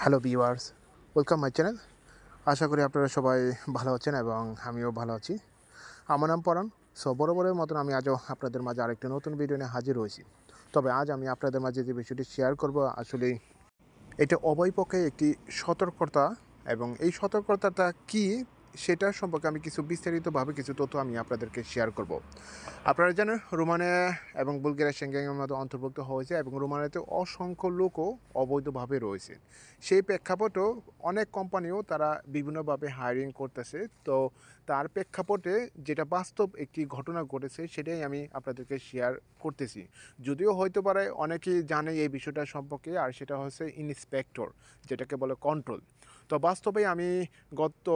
Hello viewers, welcome my channel. আশা করি আপনারা সবাই ভালো আছেন এবং আমিও ভালো আছি। আমার নাম পরাণ। বরাবরের মতন আমি আজও আপনাদের মাঝে আরেকটি নতুন ভিডিও নিয়ে হাজির হয়েছি। তবে আজ আমি আপনাদের মাঝে যে বিষয়টি শেয়ার করব, আসলে এটা উভয় পক্ষে একটি সতর্কতা, এবং এই সতর্কতাটা কী সেটা সম্পর্কে আমি কিছু বিস্তারিতভাবে কিছু তথ্য আমি আপনাদেরকে শেয়ার করব। আপনারা জানেন রোমানিয়া এবং বুলগেরিয়া সেঙ্গেনের মধ্যে অন্তর্ভুক্ত হয়েছে এবং রোমানিয়াতে অসংখ্য লোকও অবৈধভাবে রয়েছে। সেই প্রেক্ষাপটেও অনেক কোম্পানিও তারা বিভিন্নভাবে হায়ারিং করতেছে। তো তার প্রেক্ষাপটে যেটা বাস্তব একটি ঘটনা ঘটেছে সেটাই আমি আপনাদেরকে শেয়ার করতেছি। যদিও হয়তো পারে অনেকেই জানে এই বিষয়টা সম্পর্কে, আর সেটা হচ্ছে ইন্সপেক্টর, যেটাকে বলে কন্ট্রোল। তো বাস্তবে আমি গত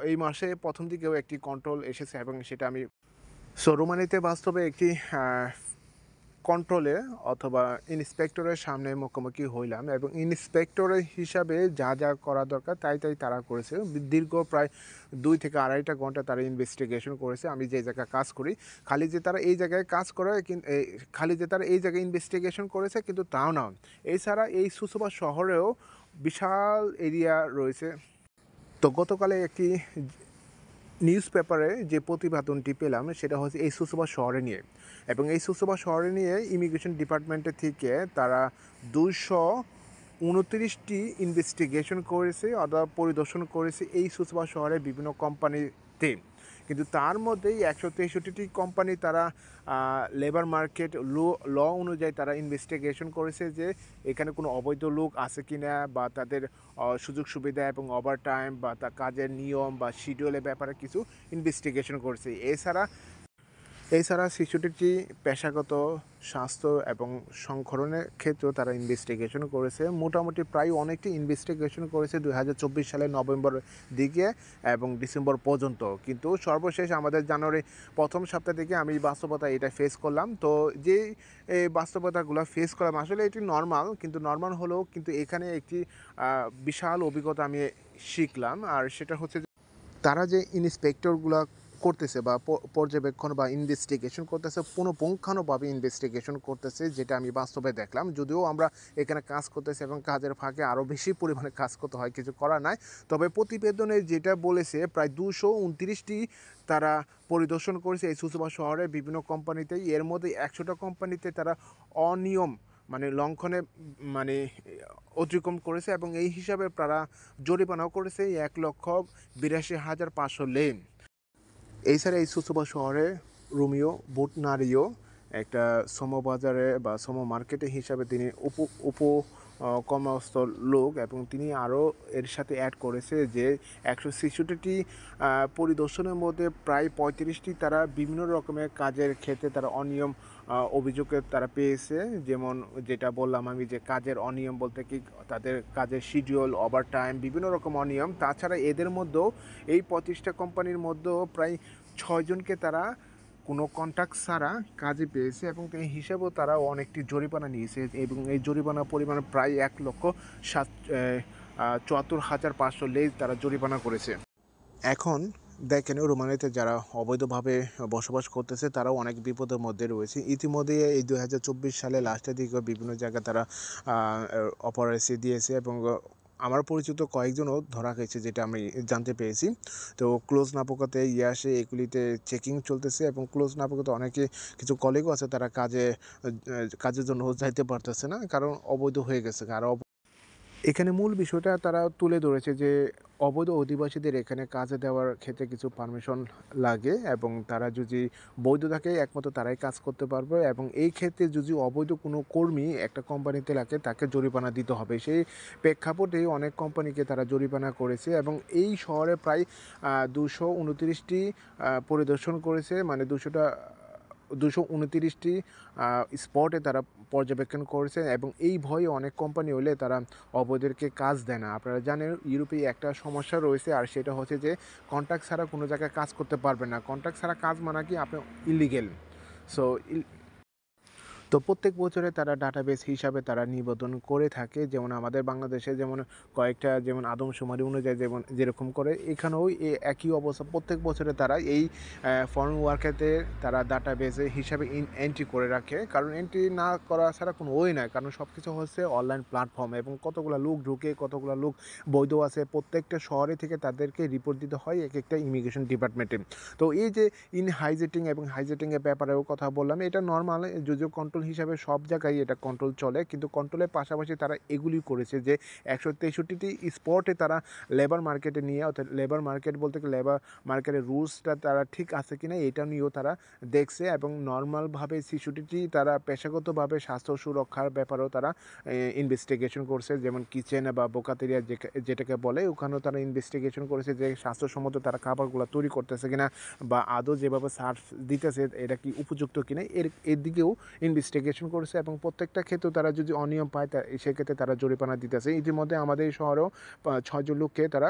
এই মাসে প্রথম দিকেও একটি কন্ট্রোল এসেছে এবং সেটা আমি রোমানিতে বাস্তবে একটি কন্ট্রোলে অথবা ইন্সপেক্টরের সামনে মুখোমুখি হইলাম এবং ইন্সপেক্টরের হিসাবে যা যা করা দরকার তাই তাই তারা করেছে। দীর্ঘ প্রায় 2 থেকে 2.5 ঘন্টা তারা ইনভেস্টিগেশন করেছে। আমি যে জায়গায় কাজ করি, খালি যে তারা এই জায়গায় কাজ করে খালি যে তারা এই জায়গায় ইনভেস্টিগেশন করেছে কিন্তু তাও না, এছাড়া এই সুসুবা শহরেও বিশাল এরিয়া রয়েছে। তো গতকালে একটি নিউজ পেপারে যে প্রতিবেদনটি পেলাম সেটা হচ্ছে এই সুসুবা শহরে নিয়ে, এবং এই সুসুবা শহরে নিয়ে ইমিগ্রেশন ডিপার্টমেন্টের থেকে তারা 229টি ইনভেস্টিগেশন করেছে অথবা পরিদর্শন করেছে এই সুসুবা শহরের বিভিন্ন কোম্পানিতে। কিন্তু তার মধ্যেই 163টি কোম্পানি তারা লেবার মার্কেট ল অনুযায়ী তারা ইনভেস্টিগেশন করেছে যে এখানে কোনো অবৈধ লোক আছে কি না, বা তাদের সুযোগ সুবিধা এবং ওভারটাইম বা তার কাজের নিয়ম বা শিডিউলের ব্যাপারে কিছু ইনভেস্টিগেশন করেছে। এছাড়া শিশুটির পেশাগত স্বাস্থ্য এবং সংরক্ষণের ক্ষেত্রেও তারা ইনভেস্টিগেশন করেছে। মোটামুটি প্রায় অনেকটি ইনভেস্টিগেশন করেছে 2024 সালের নভেম্বর দিকে এবং ডিসেম্বর পর্যন্ত। কিন্তু সর্বশেষ আমাদের জানুয়ারি প্রথম সপ্তাহ থেকে আমি বাস্তবতা এটা ফেস করলাম। তো যে এই বাস্তবতাগুলো ফেস করলাম আসলে এটি নর্মাল, কিন্তু নর্মাল হলেও কিন্তু এখানে একটি বিশাল অভিজ্ঞতা আমি শিখলাম। আর সেটা হচ্ছে তারা যে ইন্সপেক্টরগুলো করতেছে বা পর্যবেক্ষণ বা ইনভেস্টিগেশন করতেছে, পুনঃপুঙ্খানুভাবে ইনভেস্টিগেশন করতেছে, যেটা আমি বাস্তবে দেখলাম। যদিও আমরা এখানে কাজ করতেছি এবং কাজের ফাঁকে আরও বেশি পরিমাণে কাজ করতে হয়, কিছু করার নাই। তবে প্রতিবেদনে যেটা বলেছে প্রায় 229টি তারা পরিদর্শন করেছে এই সুসুবা শহরের বিভিন্ন কোম্পানিতেই। এর মধ্যে 100টা কোম্পানিতে তারা অনিয়ম মানে লঙ্ঘনে মানে অতিক্রম করেছে এবং এই হিসাবে তারা জরিমানাও করেছে 1,82,500 লেন। এছাড়া এই সুসুবা শহরে রোমিও বুটনারিও একটা সমবাজারে বা সম মার্কেটে হিসাবে তিনি উপ কর্মস্থ লোক, এবং তিনি আরও এর সাথে অ্যাড করেছে যে 166টি পরিদর্শনের মধ্যে প্রায় 35টি তারা বিভিন্ন রকমের কাজের ক্ষেত্রে তারা অনিয়ম অভিযোগে তারা পেয়েছে। যেমন যেটা বললাম আমি যে কাজের অনিয়ম বলতে কি, তাদের কাজের শিডিউল, ওভারটাইম, বিভিন্ন রকম অনিয়ম। তাছাড়া এদের মধ্যেও এই 25টা কোম্পানির মধ্যেও প্রায় 6জনকে তারা কোনো কন্ট্রাক্ট ছাড়া কাজে পেয়েছে এবং এই হিসাবেও তারা অনেকটি জরিমানা নিয়েছে এবং এই জরিমানার পরিমাণ প্রায় 1,74,500 লেজ তারা জরিমানা করেছে। এখন দেখেন রোমানিয়াতে যারা অবৈধভাবে বসবাস করতেছে তারাও অনেক বিপদের মধ্যে রয়েছে। ইতিমধ্যে এই 2024 সালে লাস্টের দিকে বিভিন্ন জায়গায় তারা অপরাধী দিয়েছে এবং আমার পরিচিত কয়েকজনও ধরা গেছে, যেটা আমি জানতে পেরেছি। তো ক্লোজ নাপোকাতে আসে এগুলিতে চেকিং চলতেছে এবং ক্লোজ নাপোকাতে অনেকে কিছু কলিগও আছে তারা কাজের জন্য যাইতে পারতেছে না, কারণ অবৈধ হয়ে গেছে। আর এখানে মূল বিষয়টা তারা তুলে ধরেছে যে অবৈধ অধিবাসীদের এখানে কাজে দেওয়ার ক্ষেত্রে কিছু পারমিশন লাগে এবং তারা যদি বৈধ থাকে একমাত্র তারাই কাজ করতে পারবে, এবং এই ক্ষেত্রে যদি অবৈধ কোনো কর্মী একটা কোম্পানিতে লাগে তাকে জরিমানা দিতে হবে। সেই প্রেক্ষাপটে অনেক কোম্পানিকে তারা জরিমানা করেছে এবং এই শহরে প্রায় 229টি পরিদর্শন করেছে, মানে 229টি স্পটে তারা পর্যবেক্ষণ করেছে এবং এই ভয়ে অনেক কোম্পানি হলে তারা অবৈধদেরকে কাজ দেয় না। আপনারা জানেন ইউরোপে একটা সমস্যা রয়েছে, আর সেটা হচ্ছে যে কন্ট্রাক্ট ছাড়া কোনো জায়গায় কাজ করতে পারবেন না। কন্ট্রাক্ট ছাড়া কাজ মানে কি আপনি ইলিগেল। সো তো প্রত্যেক বছরে তারা ডাটাবেস হিসাবে তারা নিবন্ধন করে থাকে। যেমন আমাদের বাংলাদেশে যেমন কয়েকটা যেমন আদমশুমারি অনুযায়ী যেরকম করে এখানেও একই অবস্থা। প্রত্যেক বছরে তারা এই ফরেন ওয়ার্কারদের তারা ডাটাবেসে হিসাবে এন্ট্রি করে রাখে। কারণ এন্ট্রি না করা ছাড়া কোনো ওয়ে নাই। কারণ সবকিছু হচ্ছে অনলাইন প্ল্যাটফর্ম এবং কতগুলা লোক ঢুকে, কতগুলা লোক বৈধ আছে। প্রত্যেকটা শহরে থেকে তাদেরকে রিপোর্ট দিতে হয় একেকটা ইমিগ্রেশন ডিপার্টমেন্টে। তো এই যে হাইজেটিং এবং হাইজেটিংয়ের ব্যাপারেও কথা বললাম, এটা নরমাল যদিও কন্ট্রোল হিসাবে সব জায়গায় এটা কন্ট্রোল চলে, কিন্তু কন্ট্রোলের পাশাপাশি তারা এগুলি করেছে যে 163টি স্পটে তারা লেবার মার্কেটে নিয়ে, অর্থাৎ লেবার মার্কেট বলতে গেলে লেবার মার্কেটের রুলসটা তারা ঠিক আছে কিনা এটা নিয়েও তারা দেখছে এবং নর্মালভাবে 66টি তারা পেশাগতভাবে স্বাস্থ্য সুরক্ষার ব্যাপারেও তারা ইনভেস্টিগেশন করছে। যেমন কিচেন বা বোকাতেরিয়া যেটাকে বলে, ওখানেও তারা ইনভেস্টিগেশন করেছে যে স্বাস্থ্যসম্মত তারা খাবারগুলো তৈরি করতেছে কিনা বা আদৌ যেভাবে সার্ভ দিতেছে এটা কি উপযুক্ত কিনা এর দিকেও ইনভেস্টিগেশন করেছে। এবং প্রত্যেকটা ক্ষেত্রেও তারা যদি অনিয়ম পায় সেক্ষেত্রে তারা জরিমানা দিতেছে। ইতিমধ্যে আমাদের এই শহরেও 6 জন লোককে তারা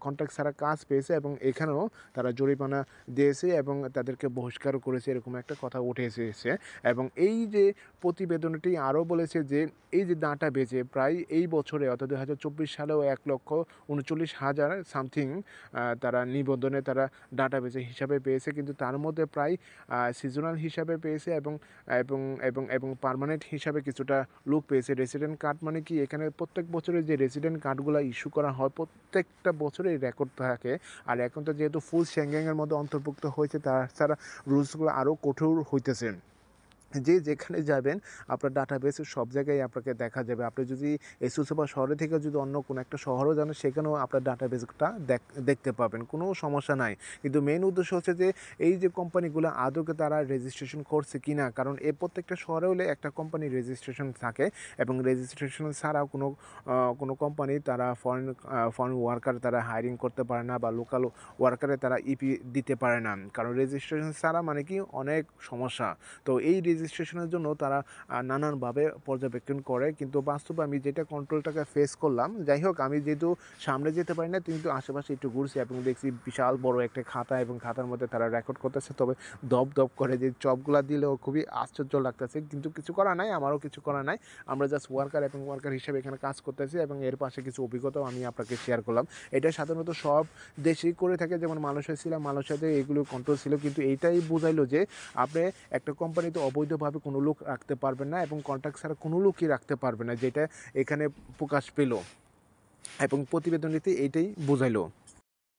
কন্ট্রাক্ট ছাড়া কাজ পেয়েছে এবং এখানেও তারা জরিমানা দিয়েছে এবং তাদেরকে বহিষ্কারও করেছে, এরকম একটা কথা উঠে এসেছে। এবং এই যে প্রতিবেদনটি আরও বলেছে যে এই যে ডাটা বেজে প্রায় এই বছরে অর্থাৎ 2024 সালেও 1,39,000 সামথিং তারা নিবন্ধনে তারা ডাটা বেজে হিসাবে পেয়েছে, কিন্তু তার মধ্যে প্রায় সিজনাল হিসাবে পেয়েছে এবং এবং এবং এবং পার্মানেন্ট হিসাবে কিছুটা লোক পেয়েছে। রেসিডেন্ট কার্ড মানে কি, এখানে প্রত্যেক বছরে যে রেসিডেন্ট কার্ডগুলো ইস্যু করা হয় প্রত্যেকটা বছরেই রেকর্ড থাকে। আর এখন তো যেহেতু ফুল সেঙ্গেনের মধ্যে অন্তর্ভুক্ত হয়েছে, তাছাড়া রুলসগুলো আরও কঠোর হইতেছে। যে যেখানে যাবেন আপনার ডাটাবেসে সব জায়গায় আপনাকে দেখা যাবে। আপনি যদি এসোসো বা শহরে থেকে যদি অন্য কোনো একটা শহরেও যান, সেখানেও আপনার ডাটাবেসটা দেখতে পাবেন, কোনো সমস্যা নাই। কিন্তু মেইন উদ্দেশ্য হচ্ছে যে এই যে কোম্পানিগুলো আদৌকে তারা রেজিস্ট্রেশন করছে কি না, কারণ এই প্রত্যেকটা শহরে হলে একটা কোম্পানির রেজিস্ট্রেশন থাকে এবং রেজিস্ট্রেশন ছাড়াও কোনো কোম্পানি তারা ফরেন ওয়ার্কার তারা হায়ারিং করতে পারে না বা লোকাল ওয়ার্কারে তারা ইপি দিতে পারে না, কারণ রেজিস্ট্রেশন ছাড়া মানে কি অনেক সমস্যা। তো এই রেজিস্ট্রেশনের জন্য তারা নানানভাবে পর্যবেক্ষণ করে, কিন্তু বাস্তবে আমি যেটা কন্ট্রোলটাকে ফেস করলাম, যাই হোক আমি যেহেতু সামনে যেতে পারি না কিন্তু আশেপাশে একটু ঘুরছি এবং দেখছি বিশাল বড় একটা খাতা এবং খাতার মধ্যে তারা রেকর্ড করতেছে। তবে দপ করে যে চপগুলা দিলেও খুবই আশ্চর্য লাগতেছে, কিন্তু কিছু করা নাই, আমারও কিছু করা নাই। আমরা জাস্ট ওয়ার্কার হিসেবে এখানে কাজ করতেছি এবং এর পাশে কিছু অভিজ্ঞতাও আমি আপনাকে শেয়ার করলাম। এটা সাধারণত সব দেশেই করে থাকে, যেমন মালয়েশিয়া ছিলাম, মালয়েশিয়াতে এগুলো কন্ট্রোল ছিল, কিন্তু এইটাই বোঝাইলো যে আপনি একটা কোম্পানিতে অবৈধভাবে কোনো লোক রাখতে পারবেন না এবং কন্ট্রাক্ট ছাড়া কোনো লোকই রাখতে পারবে না, যেটা এখানে প্রকাশ পেল এবং প্রতিবেদনটিতে এইটাই বোঝাইলো।